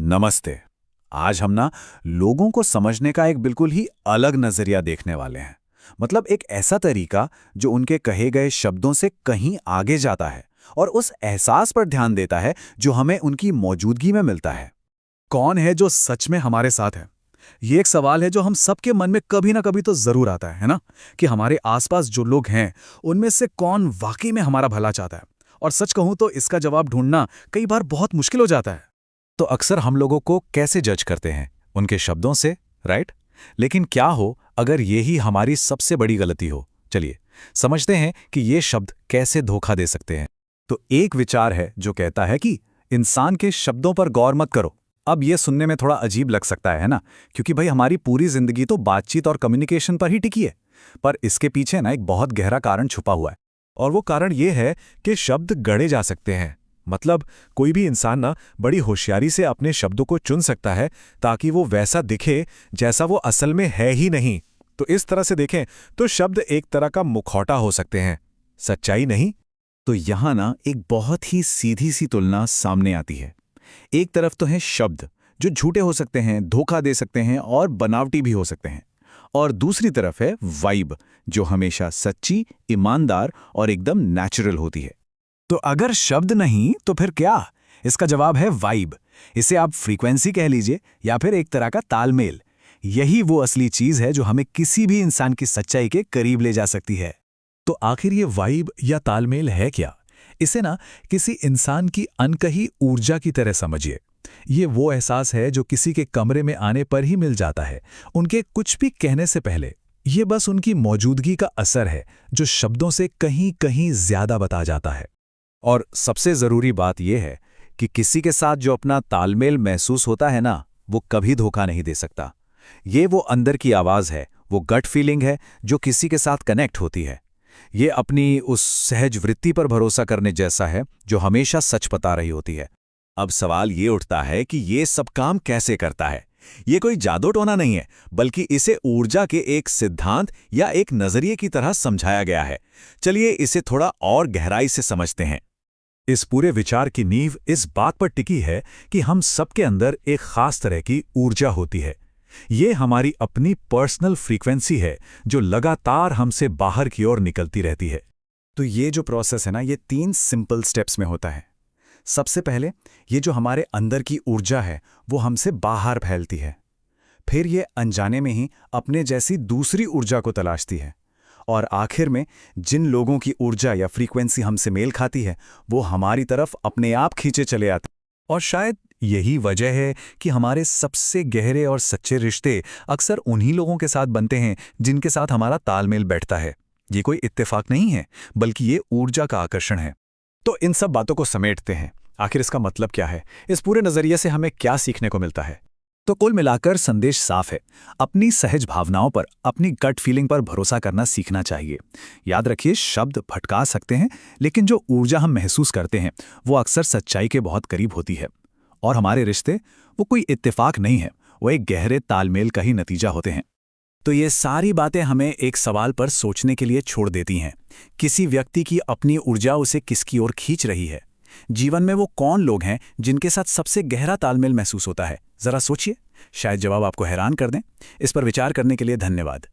नमस्ते। आज हम ना लोगों को समझने का एक बिल्कुल ही अलग नजरिया देखने वाले हैं। मतलब एक ऐसा तरीका जो उनके कहे गए शब्दों से कहीं आगे जाता है और उस एहसास पर ध्यान देता है जो हमें उनकी मौजूदगी में मिलता है। कौन है जो सच में हमारे साथ है? ये एक सवाल है जो हम सबके मन में कभी ना कभी तो जरूर आता है ना? कि हमारे आसपास जो लोग हैं, उनमें से कौन वाकई में हमारा भला चाहता है? और सच कहूं तो इसका जवाब ढूंढना कई बार बहुत मुश्किल हो जाता है। तो अक्सर हम लोगों को कैसे जज करते हैं? उनके शब्दों से, राइट? लेकिन क्या हो अगर यही हमारी सबसे बड़ी गलती हो? चलिए समझते हैं कि ये शब्द कैसे धोखा दे सकते हैं। तो एक विचार है जो कहता है कि इंसान के शब्दों पर गौर मत करो। अब ये सुनने में थोड़ा अजीब लग सकता है ना, क्योंकि भाई हमारी पूरी जिंदगी तो बातचीत और कम्युनिकेशन पर ही टिकी है। पर इसके पीछे ना एक बहुत गहरा कारण छुपा हुआ है, और वो कारण ये है कि शब्द गढ़े जा सकते हैं। मतलब कोई भी इंसान ना बड़ी होशियारी से अपने शब्दों को चुन सकता है ताकि वो वैसा दिखे जैसा वो असल में है ही नहीं। तो इस तरह से देखें तो शब्द एक तरह का मुखौटा हो सकते हैं, सच्चाई नहीं। तो यहाँ ना एक बहुत ही सीधी सी तुलना सामने आती है। एक तरफ तो है शब्द जो झूठे हो सकते हैं, धोखा दे सकते हैं और बनावटी भी हो सकते हैं। और दूसरी तरफ है वाइब जो हमेशा सच्ची, ईमानदार और एकदम नेचुरल होती है। तो अगर शब्द नहीं तो फिर क्या? इसका जवाब है वाइब। इसे आप फ्रीक्वेंसी कह लीजिए या फिर एक तरह का तालमेल। यही वो असली चीज है जो हमें किसी भी इंसान की सच्चाई के करीब ले जा सकती है। तो आखिर ये वाइब या तालमेल है क्या? इसे ना किसी इंसान की अनकही ऊर्जा की तरह समझिए। ये वो एहसास है जो किसी के कमरे में आने पर ही मिल जाता है, उनके कुछ भी कहने से पहले। ये बस उनकी मौजूदगी का असर है जो शब्दों से कहीं कहीं ज्यादा बता जाता है। और सबसे जरूरी बात यह है कि किसी के साथ जो अपना तालमेल महसूस होता है ना, वो कभी धोखा नहीं दे सकता। ये वो अंदर की आवाज है, वो गट फीलिंग है जो किसी के साथ कनेक्ट होती है। ये अपनी उस सहज वृत्ति पर भरोसा करने जैसा है जो हमेशा सच बता रही होती है। अब सवाल ये उठता है कि ये सब काम कैसे करता है। ये कोई जादू टोना नहीं है, बल्कि इसे ऊर्जा के एक सिद्धांत या एक नजरिए की तरह समझाया गया है। चलिए इसे थोड़ा और गहराई से समझते हैं। इस पूरे विचार की नींव इस बात पर टिकी है कि हम सबके अंदर एक खास तरह की ऊर्जा होती है। ये हमारी अपनी पर्सनल फ्रीक्वेंसी है जो लगातार हमसे बाहर की ओर निकलती रहती है। तो ये जो प्रोसेस है ना, ये 3 सिंपल स्टेप्स में होता है। सबसे पहले ये जो हमारे अंदर की ऊर्जा है वो हमसे बाहर फैलती है। फिर ये अनजाने में ही अपने जैसी दूसरी ऊर्जा को तलाशती है। और आखिर में जिन लोगों की ऊर्जा या फ्रीक्वेंसी हमसे मेल खाती है वो हमारी तरफ अपने आप खींचे चले आते। और शायद यही वजह है कि हमारे सबसे गहरे और सच्चे रिश्ते अक्सर उन्हीं लोगों के साथ बनते हैं जिनके साथ हमारा तालमेल बैठता है। ये कोई इत्तेफाक नहीं है, बल्कि ये ऊर्जा का आकर्षण है। तो इन सब बातों को समेटते हैं, आखिर इसका मतलब क्या है? इस पूरे नजरिए से हमें क्या सीखने को मिलता है? तो कुल मिलाकर संदेश साफ है। अपनी सहज भावनाओं पर, अपनी गट फीलिंग पर भरोसा करना सीखना चाहिए। याद रखिए, शब्द भटका सकते हैं, लेकिन जो ऊर्जा हम महसूस करते हैं वो अक्सर सच्चाई के बहुत करीब होती है। और हमारे रिश्ते वो कोई इत्तेफाक नहीं है, वो एक गहरे तालमेल का ही नतीजा होते हैं। तो ये सारी बातें हमें एक सवाल पर सोचने के लिए छोड़ देती हैं। किसी व्यक्ति की अपनी ऊर्जा उसे किसकी ओर खींच रही है? जीवन में वो कौन लोग हैं जिनके साथ सबसे गहरा तालमेल महसूस होता है? जरा सोचिए, शायद जवाब आपको हैरान कर दें। इस पर विचार करने के लिए धन्यवाद।